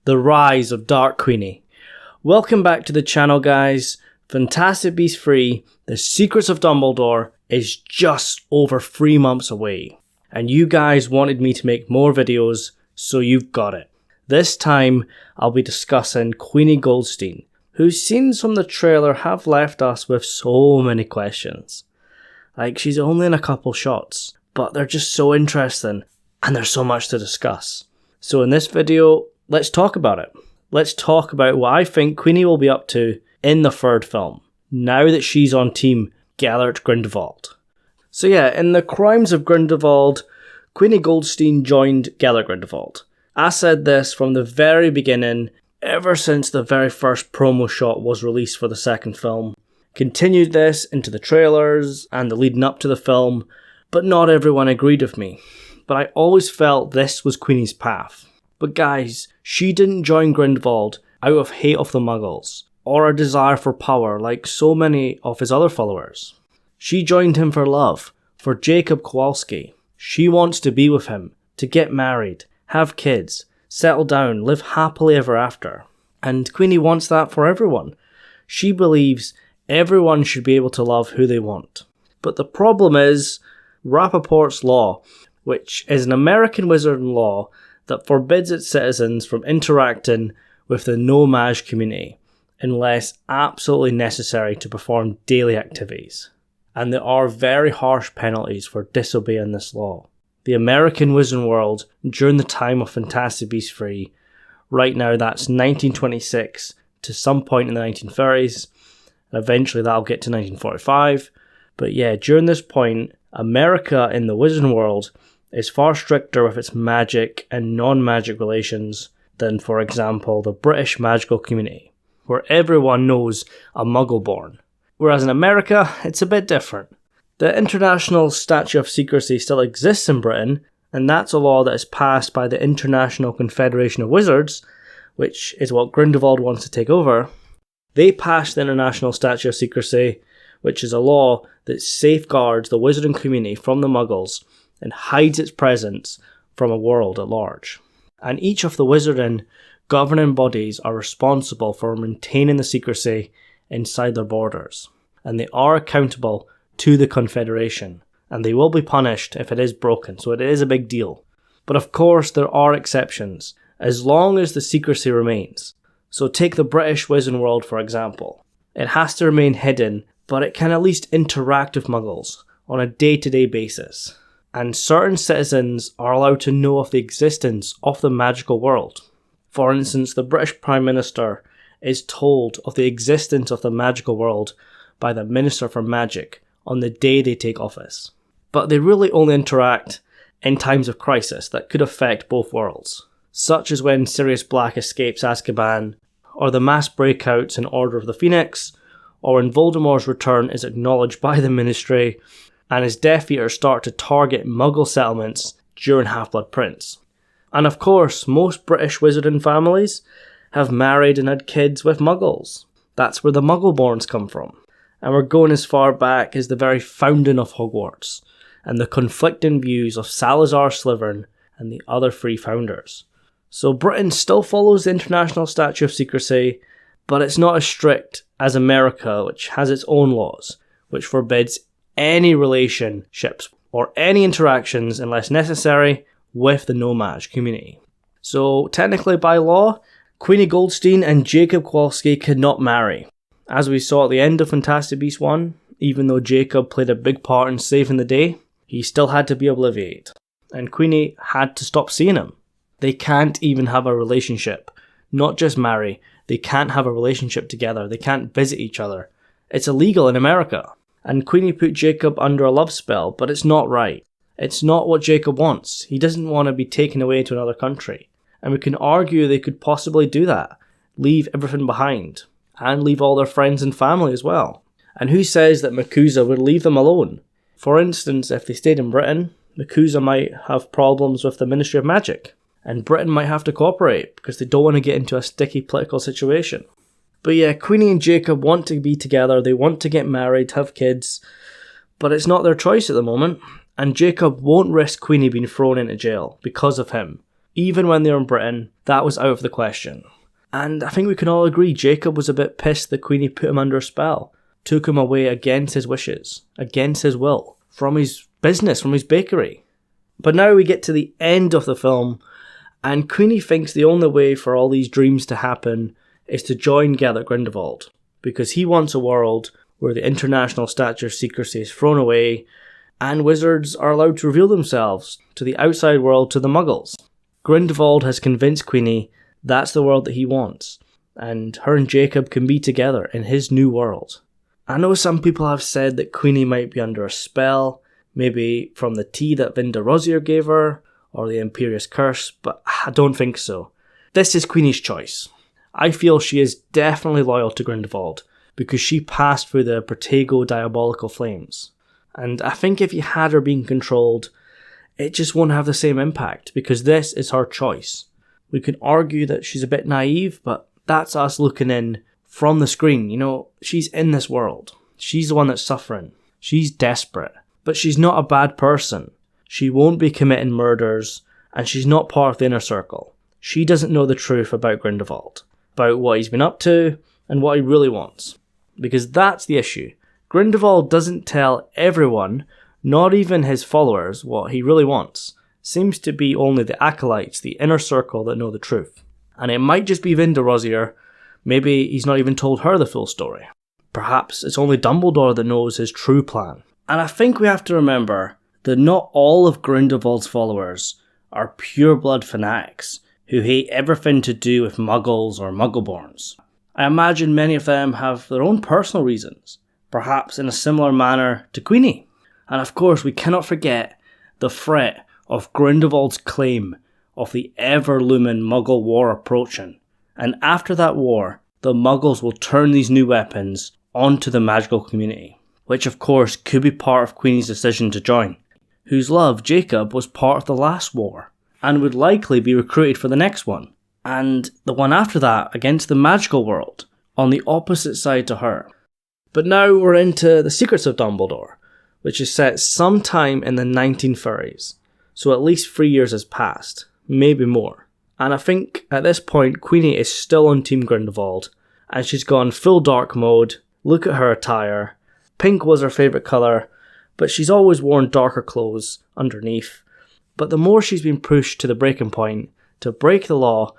The Rise of Dark Queenie. Welcome back to the channel, guys. Fantastic Beasts 3, The Secrets of Dumbledore, is just over 3 months away. And you guys wanted me to make more videos, so you've got it. This time, I'll be discussing Queenie Goldstein, whose scenes from the trailer have left us with so many questions. Like, she's only in a couple shots, but they're just so interesting, and there's so much to discuss. So in this video, let's talk about it. Let's talk about what I think Queenie will be up to in the third film, now that she's on team Gellert Grindelwald. So yeah, in The Crimes of Grindelwald, Queenie Goldstein joined Gellert Grindelwald. I said this from the very beginning, ever since the very first promo shot was released for the second film. Continued this into the trailers and the leading up to the film, but not everyone agreed with me. But I always felt this was Queenie's path. But guys, she didn't join Grindelwald out of hate of the Muggles, or a desire for power like so many of his other followers. She joined him for love, for Jacob Kowalski. She wants to be with him, to get married, have kids, settle down, live happily ever after. And Queenie wants that for everyone. She believes everyone should be able to love who they want. But the problem is Rappaport's law, which is an American wizarding law that forbids its citizens from interacting with the no-mage community unless absolutely necessary to perform daily activities. And there are very harsh penalties for disobeying this law. The American wizarding world during the time of Fantastic Beasts 3, right now that's 1926 to some point in the 1930s, and eventually that'll get to 1945. But yeah, during this point, America in the wizarding world is far stricter with its magic and non-magic relations than, for example, the British magical community, where everyone knows a Muggle born. Whereas in America, it's a bit different. The International Statute of Secrecy still exists in Britain, and that's a law that is passed by the International Confederation of Wizards, which is what Grindelwald wants to take over. They passed the International Statute of Secrecy, which is a law that safeguards the wizarding community from the Muggles and hides its presence from a world at large. And each of the wizarding governing bodies are responsible for maintaining the secrecy inside their borders, and they are accountable to the Confederation, and they will be punished if it is broken, so it is a big deal. But of course there are exceptions, as long as the secrecy remains. So take the British wizarding world for example. It has to remain hidden, but it can at least interact with Muggles on a day-to-day basis. And certain citizens are allowed to know of the existence of the magical world. For instance, the British Prime Minister is told of the existence of the magical world by the Minister for Magic on the day they take office. But they really only interact in times of crisis that could affect both worlds, such as when Sirius Black escapes Azkaban, or the mass breakouts in Order of the Phoenix, or when Voldemort's return is acknowledged by the Ministry, and his Death Eaters start to target Muggle settlements during Half-Blood Prince. And of course, most British wizarding families have married and had kids with Muggles. That's where the Muggleborns come from. And we're going as far back as the very founding of Hogwarts, and the conflicting views of Salazar Slytherin and the other 3 founders. So Britain still follows the International Statute of Secrecy, but it's not as strict as America, which has its own laws, which forbids any relationships or any interactions unless necessary with the no-mage community. So technically by law, Queenie Goldstein and Jacob Kowalski cannot marry. As we saw at the end of Fantastic Beasts 1, even though Jacob played a big part in saving the day, he still had to be obliviated, and Queenie had to stop seeing him. They can't even have a relationship, not just marry, they can't have a relationship together, they can't visit each other. It's illegal in America. And Queenie put Jacob under a love spell, but it's not right. It's not what Jacob wants. He doesn't want to be taken away to another country. And we can argue they could possibly do that, leave everything behind, and leave all their friends and family as well. And who says that MACUSA would leave them alone? For instance, if they stayed in Britain, MACUSA might have problems with the Ministry of Magic, and Britain might have to cooperate because they don't want to get into a sticky political situation. But yeah, Queenie and Jacob want to be together, they want to get married, have kids, but it's not their choice at the moment, and Jacob won't risk Queenie being thrown into jail because of him, Even when they were in Britain, that was out of the question. And I think we can all agree Jacob was a bit pissed that Queenie put him under a spell, took him away against his wishes, against his will, from his business, from his bakery. But now we get to the end of the film, and Queenie thinks the only way for all these dreams to happen is to join Gellert Grindelwald, because he wants a world where the international statute of secrecy is thrown away, and wizards are allowed to reveal themselves to the outside world, to the Muggles. Grindelwald has convinced Queenie that's the world that he wants, and her and Jacob can be together in his new world. I know some people have said that Queenie might be under a spell, maybe from the tea that Vinda Rosier gave her, or the Imperious Curse, but I don't think so. This is Queenie's choice. I feel she is definitely loyal to Grindelwald, because she passed through the Protego diabolical flames. And I think if you had her being controlled, it just won't have the same impact, because this is her choice. We can argue that she's a bit naive, but that's us looking in from the screen. You know, she's in this world. She's the one that's suffering. She's desperate. But she's not a bad person. She won't be committing murders, and she's not part of the inner circle. She doesn't know the truth about Grindelwald, about what he's been up to, and what he really wants. Because that's the issue. Grindelwald doesn't tell everyone, not even his followers, what he really wants. Seems to be only the acolytes, the inner circle, that know the truth. And it might just be Vinda Rosier. Maybe he's not even told her the full story. Perhaps it's only Dumbledore that knows his true plan. And I think we have to remember that not all of Grindelwald's followers are pure-blood fanatics who hate everything to do with Muggles or Muggleborns. I imagine many of them have their own personal reasons, perhaps in a similar manner to Queenie. And of course, we cannot forget the threat of Grindelwald's claim of the ever-looming Muggle war approaching. And after that war, the Muggles will turn these new weapons onto the magical community, which of course could be part of Queenie's decision to join, whose love, Jacob, was part of the last war, and would likely be recruited for the next one, and the one after that against the magical world, on the opposite side to her. But now we're into The Secrets of Dumbledore, which is set sometime in the 1930s, so at least 3 years has passed, maybe more. And I think at this point Queenie is still on Team Grindelwald, and she's gone full dark mode. Look at her attire. Pink was her favourite colour, but she's always worn darker clothes underneath. But the more she's been pushed to the breaking point, to break the law,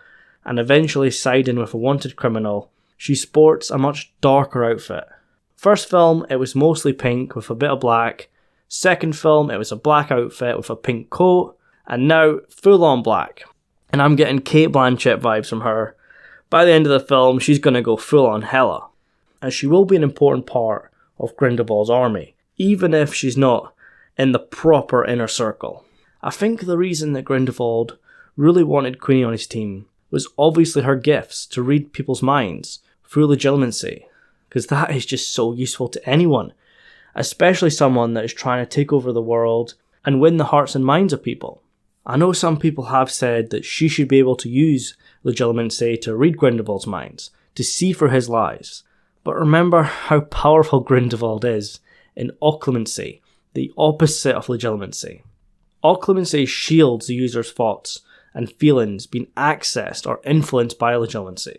and eventually side in with a wanted criminal, she sports a much darker outfit. First film, it was mostly pink with a bit of black. Second film, it was a black outfit with a pink coat. And now, full on black. And I'm getting Cate Blanchett vibes from her. By the end of the film, she's going to go full on Hela. And she will be an important part of Grindelwald's army, even if she's not in the proper inner circle. I think the reason that Grindelwald really wanted Queenie on his team was obviously her gifts to read people's minds through legitimacy, because that is just so useful to anyone, especially someone that is trying to take over the world and win the hearts and minds of people. I know some people have said that she should be able to use legitimacy to read Grindelwald's minds, to see through his lies. But remember how powerful Grindelwald is in occlumency, the opposite of legitimacy. Occlumency shields the user's thoughts and feelings being accessed or influenced by legitimacy.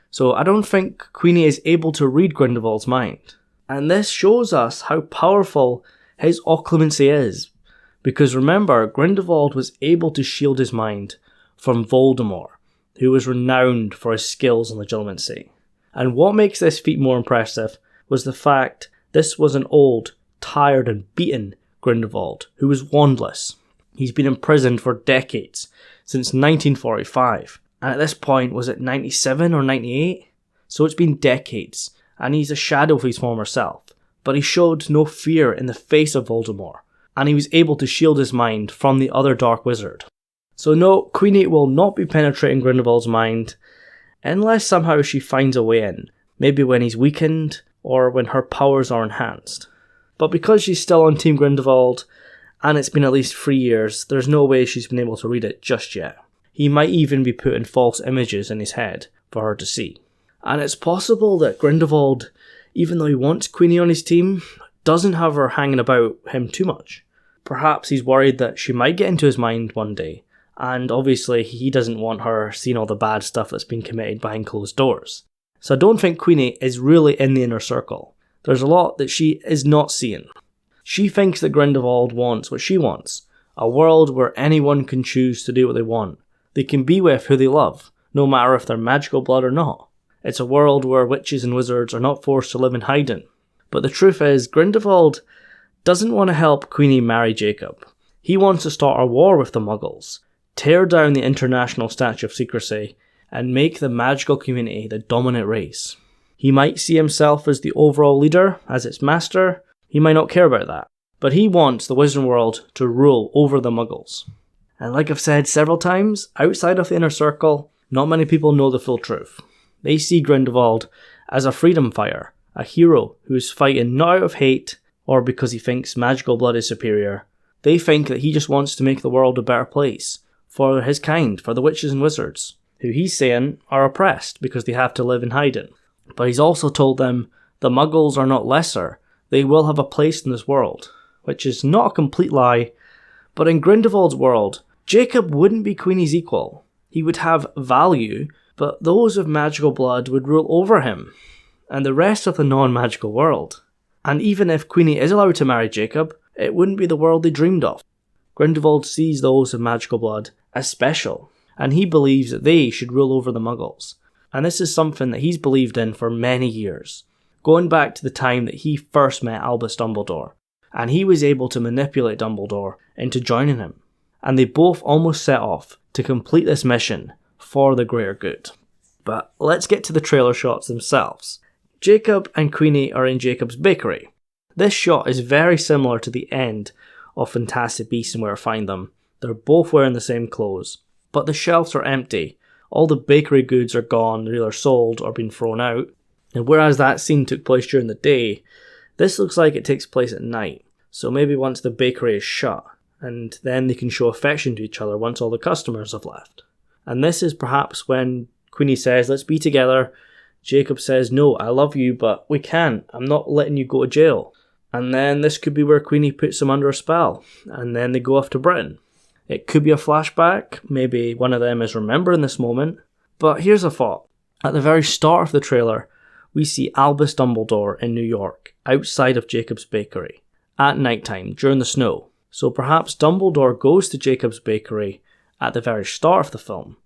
So I don't think Queenie is able to read Grindelwald's mind. And this shows us how powerful his occlumency is. Because remember, Grindelwald was able to shield his mind from Voldemort, who was renowned for his skills in legitimacy. And what makes this feat more impressive was the fact this was an old, tired and beaten Grindelwald who was wandless. He's been imprisoned for decades, since 1945. And at this point, was it 97 or 98? So it's been decades, and he's a shadow of his former self. But he showed no fear in the face of Voldemort, and he was able to shield his mind from the other Dark Wizard. So no, Queenie will not be penetrating Grindelwald's mind, unless somehow she finds a way in, maybe when he's weakened, or when her powers are enhanced. But because she's still on Team Grindelwald, and it's been at least 3 years, there's no way she's been able to read it just yet. He might even be putting false images in his head for her to see. And it's possible that Grindelwald, even though he wants Queenie on his team, doesn't have her hanging about him too much. Perhaps he's worried that she might get into his mind one day, And obviously he doesn't want her seeing all the bad stuff that's been committed behind closed doors. So I don't think Queenie is really in the inner circle. There's a lot that she is not seeing. She thinks that Grindelwald wants what she wants. A world where anyone can choose to do what they want. They can be with who they love, no matter if they're magical blood or not. It's a world where witches and wizards are not forced to live in hiding. But the truth is, Grindelwald doesn't want to help Queenie marry Jacob. He wants to start a war with the Muggles, tear down the international statue of secrecy, and make the magical community the dominant race. He might see himself as the overall leader, as its master. He might not care about that. But he wants the wizarding world to rule over the Muggles. And like I've said several times, outside of the inner circle, not many people know the full truth. They see Grindelwald as a freedom fighter, a hero who is fighting not out of hate or because he thinks magical blood is superior. They think that he just wants to make the world a better place for his kind, for the witches and wizards, who he's saying are oppressed because they have to live in hiding. But he's also told them the Muggles are not lesser, they will have a place in this world, which is not a complete lie, but in Grindelwald's world, Jacob wouldn't be Queenie's equal. He would have value, but those of magical blood would rule over him, and the rest of the non-magical world. And even if Queenie is allowed to marry Jacob, it wouldn't be the world they dreamed of. Grindelwald sees those of magical blood as special, and he believes that they should rule over the Muggles. And this is something that he's believed in for many years, going back to the time that he first met Albus Dumbledore, and he was able to manipulate Dumbledore into joining him. And they both almost set off to complete this mission for the greater good. But let's get to the trailer shots themselves. Jacob and Queenie are in Jacob's bakery. This shot is very similar to the end of Fantastic Beasts and Where to Find Them. They're both wearing the same clothes, but the shelves are empty. All the bakery goods are gone, they're either sold or been thrown out. And whereas that scene took place during the day, this looks like it takes place at night. So maybe once the bakery is shut, and then they can show affection to each other once all the customers have left. And this is perhaps when Queenie says, let's be together. Jacob says, no, I love you, but we can't. I'm not letting you go to jail. And then this could be where Queenie puts him under a spell, and then they go off to Britain. It could be a flashback, maybe one of them is remembering this moment. But here's a thought. At the very start of the trailer, we see Albus Dumbledore in New York, outside of Jacob's bakery, at nighttime, during the snow. So perhaps Dumbledore goes to Jacob's bakery at the very start of the film,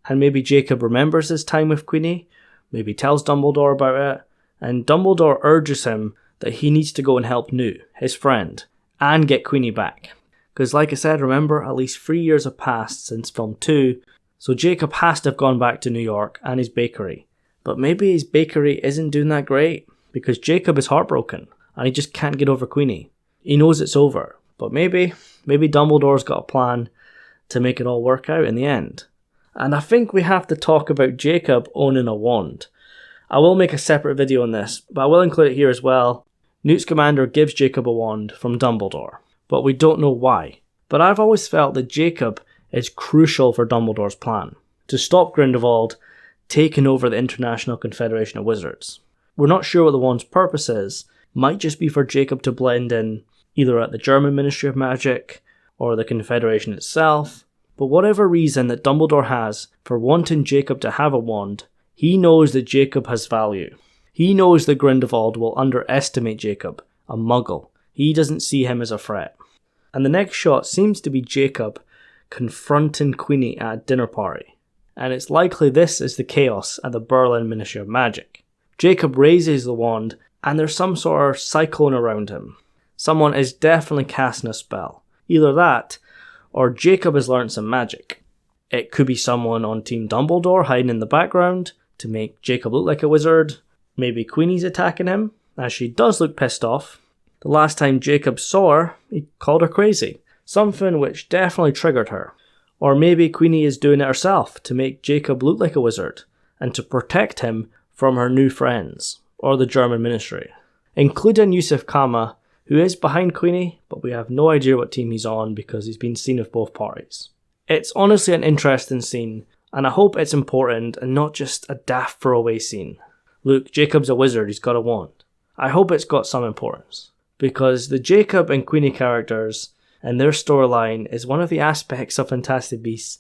and maybe Jacob remembers his time with Queenie, maybe tells Dumbledore about it, and Dumbledore urges him that he needs to go and help Newt, his friend, and get Queenie back. Because like I said, remember, at least 3 years have passed since film 2, so Jacob has to have gone back to New York and his bakery. But maybe his bakery isn't doing that great, because Jacob is heartbroken, and he just can't get over Queenie. He knows it's over, but maybe Dumbledore's got a plan to make it all work out in the end. And I think we have to talk about Jacob owning a wand. I will make a separate video on this, but I will include it here as well. Newt Scamander gives Jacob a wand from Dumbledore, but we don't know why. But I've always felt that Jacob is crucial for Dumbledore's plan, to stop Grindelwald taking over the International Confederation of Wizards. We're not sure what the wand's purpose is. Might just be for Jacob to blend in either at the German Ministry of Magic or the Confederation itself. But whatever reason that Dumbledore has for wanting Jacob to have a wand, he knows that Jacob has value. He knows that Grindelwald will underestimate Jacob, a Muggle. He doesn't see him as a threat. And the next shot seems to be Jacob confronting Queenie at a dinner party. And it's likely this is the chaos at the Berlin Ministry of Magic. Jacob raises the wand and there's some sort of cyclone around him. Someone is definitely casting a spell. Either that, or Jacob has learned some magic. It could be someone on Team Dumbledore hiding in the background to make Jacob look like a wizard. Maybe Queenie's attacking him, as she does look pissed off. The last time Jacob saw her, he called her crazy. Something which definitely triggered her. Or maybe Queenie is doing it herself to make Jacob look like a wizard, and to protect him from her new friends, or the German ministry. Including Yusuf Kama, who is behind Queenie, but we have no idea what team he's on because he's been seen with both parties. It's honestly an interesting scene, and I hope it's important and not just a daft throwaway scene. Look, Jacob's a wizard, he's got a wand. I hope it's got some importance, because the Jacob and Queenie characters and their storyline is one of the aspects of Fantastic Beasts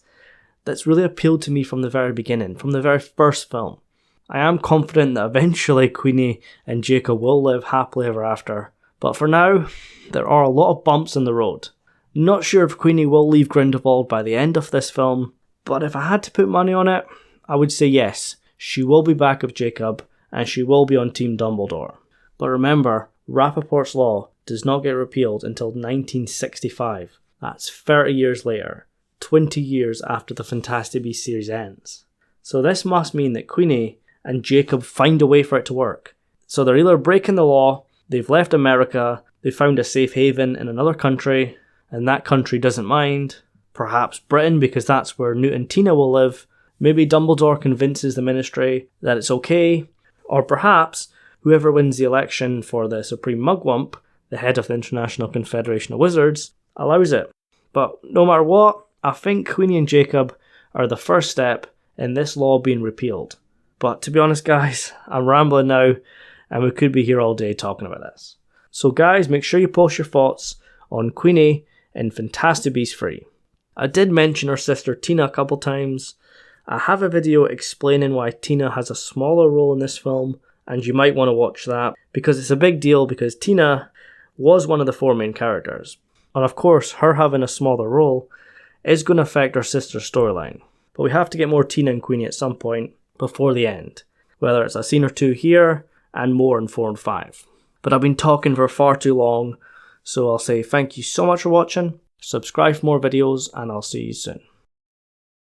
that's really appealed to me from the very beginning, from the very first film. I am confident that eventually Queenie and Jacob will live happily ever after, but for now, there are a lot of bumps in the road. Not sure if Queenie will leave Grindelwald by the end of this film, but if I had to put money on it, I would say yes, she will be back with Jacob, and she will be on Team Dumbledore. But remember, Rappaport's law does not get repealed until 1965. That's 30 years later, 20 years after the Fantastic Beasts series ends. So this must mean that Queenie and Jacob find a way for it to work. So they're either breaking the law, they've left America, they've found a safe haven in another country, and that country doesn't mind. Perhaps Britain, because that's where Newt and Tina will live. Maybe Dumbledore convinces the Ministry that it's okay. Or perhaps whoever wins the election for the Supreme Mugwump, the head of the International Confederation of Wizards, allows it. But no matter what, I think Queenie and Jacob are the first step in this law being repealed. But to be honest guys, I'm rambling now, and we could be here all day talking about this. So guys, make sure you post your thoughts on Queenie in Fantastic Beasts 3. I did mention her sister Tina a couple times. I have a video explaining why Tina has a smaller role in this film, and you might want to watch that, because it's a big deal, because Tina was one of the 4 main characters. And of course, her having a smaller role is going to affect her sister's storyline. But we have to get more Tina and Queenie at some point before the end, whether it's a scene or 2 here, and more in 4 and 5. But I've been talking for far too long, so I'll say thank you so much for watching, subscribe for more videos, and I'll see you soon.